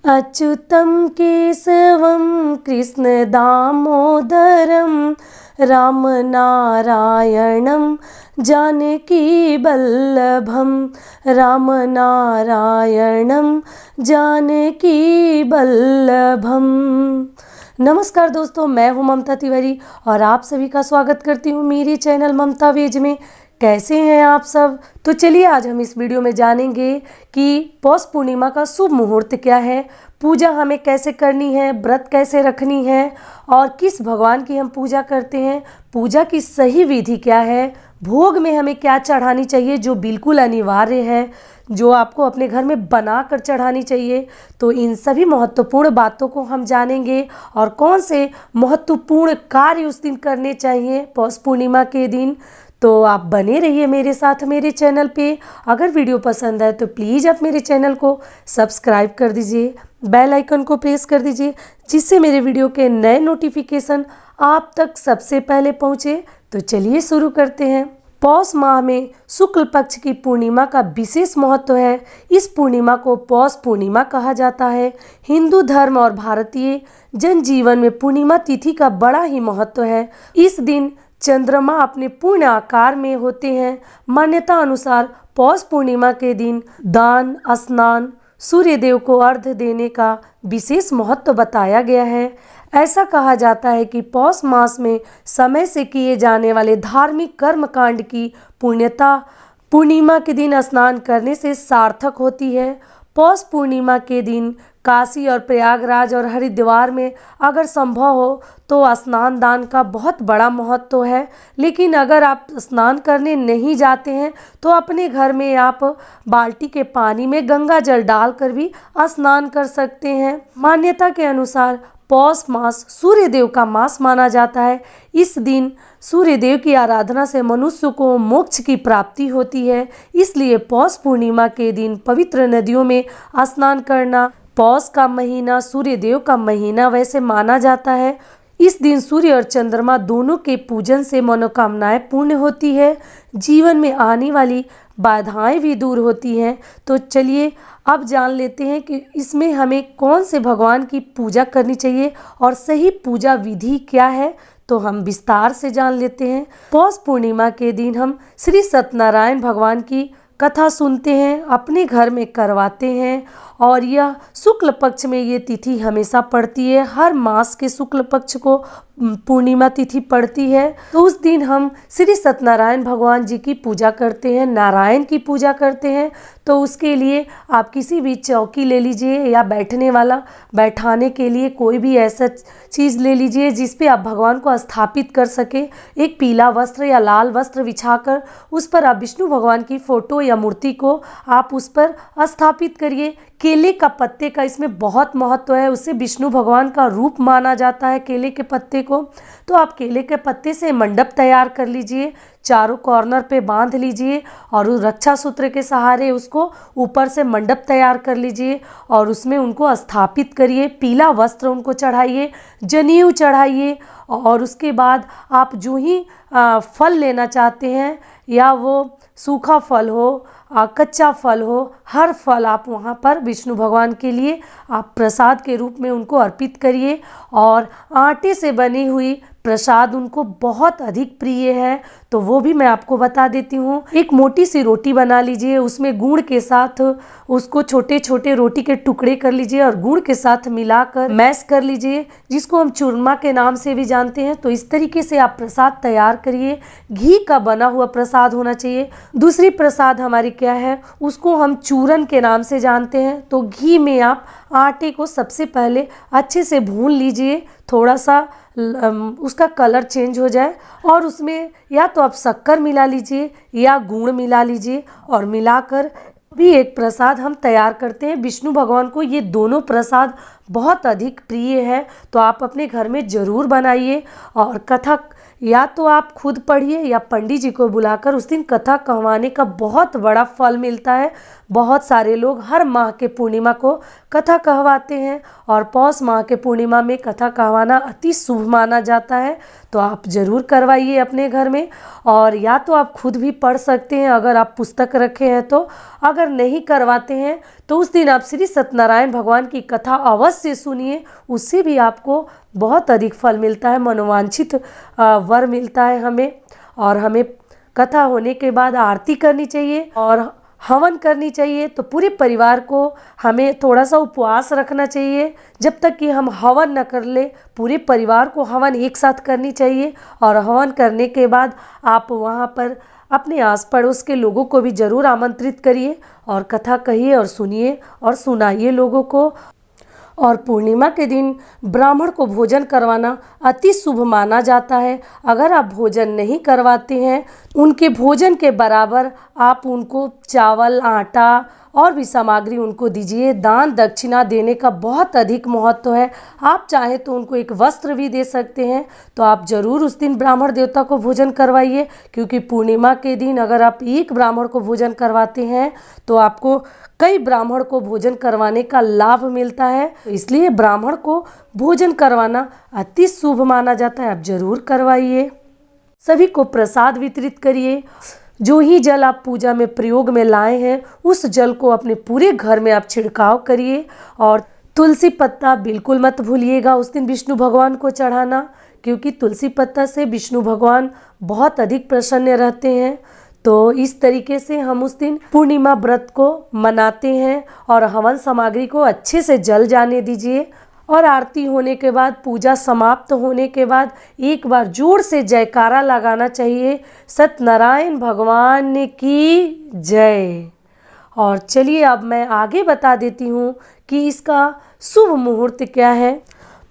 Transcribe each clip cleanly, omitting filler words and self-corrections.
अच्युतं केशवं कृष्णदामोदरं रामनारायणं जानकीवल्लभं रामनारायणं जानकीवल्लभम। नमस्कार दोस्तों, मैं हूं ममता तिवारी और आप सभी का स्वागत करती हूं मेरे चैनल ममता वेज में। कैसे हैं आप सब? तो चलिए आज हम इस वीडियो में जानेंगे कि पौष पूर्णिमा का शुभ मुहूर्त क्या है, पूजा हमें कैसे करनी है, व्रत कैसे रखनी है और किस भगवान की हम पूजा करते हैं, पूजा की सही विधि क्या है, भोग में हमें क्या चढ़ानी चाहिए जो बिल्कुल अनिवार्य है, जो आपको अपने घर में बना कर चढ़ानी चाहिए। तो इन सभी महत्वपूर्ण बातों को हम जानेंगे और कौन से महत्वपूर्ण कार्य उस दिन करने चाहिए पौष पूर्णिमा के दिन। तो आप बने रहिए मेरे साथ मेरे चैनल पे। अगर वीडियो पसंद है तो प्लीज़ आप मेरे चैनल को सब्सक्राइब कर दीजिए, बेल आइकन को प्रेस कर दीजिए, जिससे मेरे वीडियो के नए नोटिफिकेशन आप तक सबसे पहले पहुँचे। तो चलिए शुरू करते हैं। पौष माह में शुक्ल पक्ष की पूर्णिमा का विशेष महत्व है। इस पूर्णिमा को पौष पूर्णिमा कहा जाता है। हिंदू धर्म और भारतीय जनजीवन में पूर्णिमा तिथि का बड़ा ही महत्व है। इस दिन चंद्रमा अपने पूर्ण आकार में होते हैं। मान्यता अनुसार पौष पूर्णिमा के दिन दान, स्नान, सूर्य देव को अर्घ्य देने का विशेष महत्व बताया गया है। ऐसा कहा जाता है कि पौष मास में समय से किए जाने वाले धार्मिक कर्मकांड की पुण्यता पूर्णिमा के दिन स्नान करने से सार्थक होती है। पौष पूर्णिमा के दिन काशी और प्रयागराज और हरिद्वार में अगर संभव हो तो स्नान दान का बहुत बड़ा महत्व है। लेकिन अगर आप स्नान करने नहीं जाते हैं तो अपने घर में आप बाल्टी के पानी में गंगा जल डालकर भी स्नान कर सकते हैं। मान्यता के अनुसार पौष मास सूर्य देव का मास माना जाता है। इस दिन सूर्य देव की आराधना से मनुष्य को मोक्ष की प्राप्ति होती है। इसलिए पौष पूर्णिमा के दिन पवित्र नदियों में स्नान करना, पौष का महीना सूर्य देव का महीना वैसे माना जाता है। इस दिन सूर्य और चंद्रमा दोनों के पूजन से मनोकामनाएं पूर्ण होती है, जीवन में आने वाली बाधाएं भी दूर होती हैं। तो चलिए अब जान लेते हैं कि इसमें हमें कौन से भगवान की पूजा करनी चाहिए और सही पूजा विधि क्या है। तो हम विस्तार से जान लेते हैं। पौष पूर्णिमा के दिन हम श्री सत्यनारायण भगवान की कथा सुनते हैं, अपने घर में करवाते हैं और यह शुक्ल पक्ष में ये तिथि हमेशा पड़ती है। हर मास के शुक्ल पक्ष को पूर्णिमा तिथि पड़ती है। तो उस दिन हम श्री सत्यनारायण भगवान जी की पूजा करते हैं, नारायण की पूजा करते हैं। तो उसके लिए आप किसी भी चौकी ले लीजिए या बैठने वाला बैठाने के लिए कोई भी ऐसा चीज़ ले लीजिए जिस पे आप भगवान को स्थापित कर सके। एक पीला वस्त्र या लाल वस्त्र बिछाकर उस पर आप विष्णु भगवान की फोटो या मूर्ति को आप उस पर स्थापित करिए। केले का पत्ते का इसमें बहुत महत्व है, उससे विष्णु भगवान का रूप माना जाता है केले के पत्ते को। तो आप केले के पत्ते से मंडप तैयार कर लीजिए, चारों कॉर्नर पे बांध लीजिए और उस रक्षा सूत्र के सहारे उसको ऊपर से मंडप तैयार कर लीजिए और उसमें उनको स्थापित करिए। पीला वस्त्र उनको चढ़ाइए, जनेऊ चढ़ाइए और उसके बाद आप जो ही फल लेना चाहते हैं, या वो सूखा फल हो, कच्चा फल हो, हर फल आप वहाँ पर विष्णु भगवान के लिए आप प्रसाद के रूप में उनको अर्पित करिए। और आटे से बनी हुई प्रसाद उनको बहुत अधिक प्रिय है, तो वो भी मैं आपको बता देती हूँ। एक मोटी सी रोटी बना लीजिए, उसमें गुड़ के साथ उसको छोटे छोटे रोटी के टुकड़े कर लीजिए और गुड़ के साथ मिलाकर मैश कर लीजिए, जिसको हम चूरमा के नाम से भी जानते हैं। तो इस तरीके से आप प्रसाद तैयार करिए। घी का बना हुआ प्रसाद होना चाहिए। दूसरी प्रसाद हमारी क्या है, उसको हम चूरन के नाम से जानते हैं। तो घी में आप आटे को सबसे पहले अच्छे से भून लीजिए, थोड़ा सा उसका कलर चेंज हो जाए और उसमें या तो आप शक्कर मिला लीजिए या गुड़ मिला लीजिए और मिलाकर भी एक प्रसाद हम तैयार करते हैं। विष्णु भगवान को ये दोनों प्रसाद बहुत अधिक प्रिय है, तो आप अपने घर में ज़रूर बनाइए। और कथा या तो आप खुद पढ़िए या पंडित जी को बुलाकर उस दिन कथा कहवाने का बहुत बड़ा फल मिलता है। बहुत सारे लोग हर माह के पूर्णिमा को कथा कहवाते हैं और पौष माह के पूर्णिमा में कथा कहवाना अति शुभ माना जाता है। तो आप ज़रूर करवाइए अपने घर में। और या तो आप खुद भी पढ़ सकते हैं अगर आप पुस्तक रखे हैं तो। अगर नहीं करवाते हैं तो उस दिन आप श्री सत्यनारायण भगवान की कथा अवश्य सुनिए, उससे भी आपको बहुत अधिक फल मिलता है, मनोवांछित वर मिलता है हमें। और हमें कथा होने के बाद आरती करनी चाहिए और हवन करनी चाहिए। तो पूरे परिवार को हमें थोड़ा सा उपवास रखना चाहिए जब तक कि हम हवन न कर ले। पूरे परिवार को हवन एक साथ करनी चाहिए और हवन करने के बाद आप वहाँ पर अपने आस पड़ोस के लोगों को भी ज़रूर आमंत्रित करिए और कथा कहिए और सुनिए और सुनाइए लोगों को। और पूर्णिमा के दिन ब्राह्मण को भोजन करवाना अति शुभ माना जाता है। अगर आप भोजन नहीं करवाते हैं, उनके भोजन के बराबर आप उनको चावल, आटा और भी सामग्री उनको दीजिए। दान दक्षिणा देने का बहुत अधिक महत्व है। आप चाहें तो उनको एक वस्त्र भी दे सकते हैं। तो आप ज़रूर उस दिन ब्राह्मण देवता को भोजन करवाइए, क्योंकि पूर्णिमा के दिन अगर आप एक ब्राह्मण को भोजन करवाते हैं तो आपको कई ब्राह्मण को भोजन करवाने का लाभ मिलता है। इसलिए ब्राह्मण को भोजन करवाना अति शुभ माना जाता है। आप जरूर करवाइए। सभी को प्रसाद वितरित करिए। जो ही जल आप पूजा में प्रयोग में लाए हैं उस जल को अपने पूरे घर में आप छिड़काव करिए। और तुलसी पत्ता बिल्कुल मत भूलिएगा उस दिन विष्णु भगवान को चढ़ाना, क्योंकि तुलसी पत्ता से विष्णु भगवान बहुत अधिक प्रसन्न रहते हैं। तो इस तरीके से हम उस दिन पूर्णिमा व्रत को मनाते हैं। और हवन सामग्री को अच्छे से जल जाने दीजिए। और आरती होने के बाद, पूजा समाप्त होने के बाद एक बार जोर से जयकारा लगाना चाहिए, सत्यनारायण भगवान की जय। और चलिए अब मैं आगे बता देती हूँ कि इसका शुभ मुहूर्त क्या है।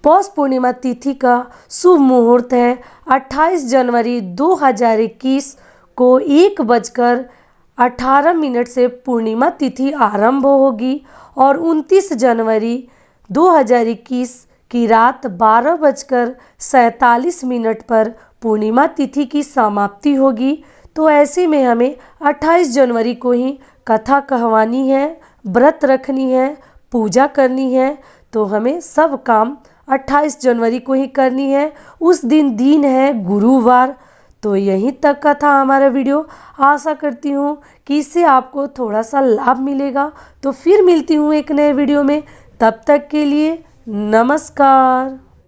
पौष पूर्णिमा तिथि का शुभ मुहूर्त है 28 जनवरी 2021 को 1:18 से पूर्णिमा तिथि आरंभ होगी और 29 जनवरी 2021 की रात 12:47 पर पूर्णिमा तिथि की समाप्ति होगी। तो ऐसे में हमें 28 जनवरी को ही कथा कहवानी है, व्रत रखनी है, पूजा करनी है। तो हमें सब काम 28 जनवरी को ही करनी है। उस दिन है गुरुवार। तो यहीं तक का था हमारा वीडियो। आशा करती हूँ कि इससे आपको थोड़ा सा लाभ मिलेगा। तो फिर मिलती हूँ एक नए वीडियो में। तब तक के लिए नमस्कार।